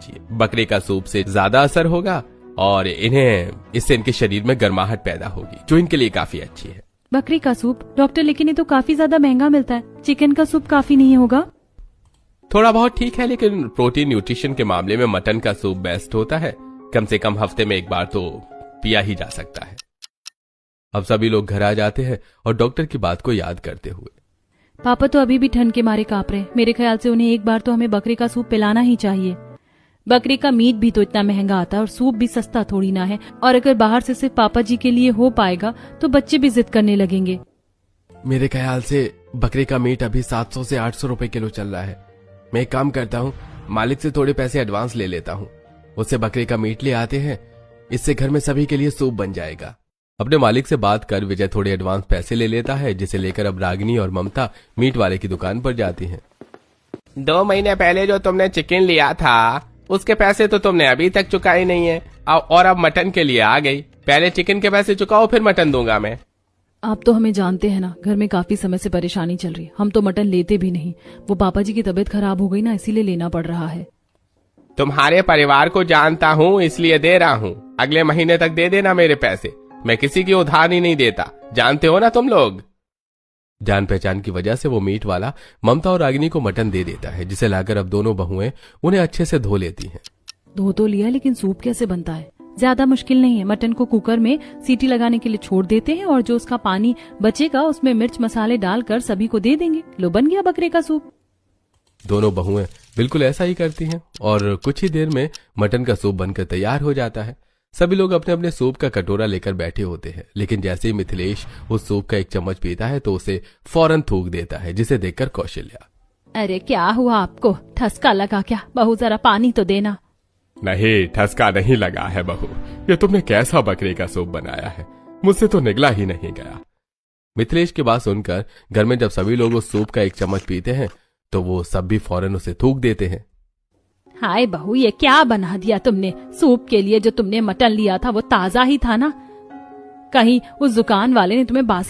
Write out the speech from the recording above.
दीजिए। बकरे का सूप से ज्यादा असर होगा और इससे इनके शरीर में गर्माहट पैदा होगी, जो इनके लिए काफी अच्छी है। बकरी का सूप? डॉक्टर, लेकिन ये तो काफी ज्यादा महंगा मिलता है। चिकन का सूप काफी नहीं होगा? थोड़ा बहुत ठीक है, लेकिन प्रोटीन न्यूट्रिशन के मामले में मटन का सूप बेस्ट होता है। कम से कम हफ्ते में एक बार तो पिया ही जा सकता है। अब सभी लोग घर आ जाते हैं और डॉक्टर की बात को याद करते हुए। पापा तो अभी भी ठंड के मारे कांप रहे। मेरे ख्याल से उन्हें एक बार तो हमें बकरी का सूप पिलाना ही चाहिए। बकरी का मीट भी तो इतना महंगा आता है और सूप भी सस्ता थोड़ी ना है। और अगर बाहर से सिर्फ पापा जी के लिए हो पाएगा तो बच्चे भी जिद करने लगेंगे। मेरे ख्याल से बकरे का मीट अभी 700 से 800 रुपए किलो चल रहा है। मैं एक काम करता हूँ, मालिक से थोड़े पैसे एडवांस ले लेता हूँ, उससे बकरे का मीट ले आते हैं। इससे घर में सभी के लिए सूप बन जाएगा। अपने मालिक से बात कर विजय थोड़े एडवांस पैसे ले लेता है, जिसे लेकर अब रागिनी और ममता मीट वाले की दुकान पर जाती हैं। 2 महीने पहले जो तुमने चिकन लिया था उसके पैसे तो तुमने अभी तक चुकाए नहीं है, और अब मटन के लिए आ गई। पहले चिकन के पैसे चुकाओ, फिर मटन दूंगा मैं। आप तो हमें जानते हैं ना, घर में काफी समय से परेशानी चल रही है। हम तो मटन लेते भी नहीं। वो पापा जी की तबीयत खराब हो गई ना, इसीलिए लेना पड़ रहा है। तुम्हारे परिवार को जानता हूँ, इसलिए दे रहा हूँ। अगले महीने तक दे देना मेरे पैसे। मैं किसी की उधार ही नहीं देता, जानते हो ना तुम लोग। जान पहचान की वजह से वो मीट वाला ममता और रागिनी को मटन दे देता है, जिसे लाकर अब दोनों बहुएं उन्हें अच्छे से धो लेती हैं। धो तो लिया, लेकिन सूप कैसे बनता है? ज्यादा मुश्किल नहीं है। मटन को कुकर में सीटी लगाने के लिए छोड़ देते हैं और जो उसका पानी बचेगा उसमें मिर्च मसाले डालकर सभी को दे देंगे। लो, बन गया बकरे का सूप। दोनों बहुएं बिल्कुल ऐसा ही करती हैं और कुछ ही देर में मटन का सूप बनकर तैयार हो जाता है। सभी लोग अपने अपने सूप का कटोरा लेकर बैठे होते हैं, लेकिन जैसे ही मिथिलेश उस सूप का एक चम्मच पीता है तो उसे फौरन थूक देता है, जिसे देखकर कौशल्या, अरे क्या हुआ आपको? ठसका लगा क्या? बहू जरा पानी तो देना। नहीं, ठसका नहीं लगा है बहू। ये तुमने कैसा बकरे का सूप बनाया है, मुझसे तो निगला ही नहीं गया। मिथिलेश की बात सुनकर घर में जब सभी लोग उस सूप का एक चम्मच पीते हैं तो वो सब भी फौरन उसे थूक देते हैं। हाय बहू, ये क्या बना दिया तुमने? सूप के लिए जो तुमने मटन लिया था वो ताजा ही था ना? कहीं उस दुकान वाले ने तुम्हें बासी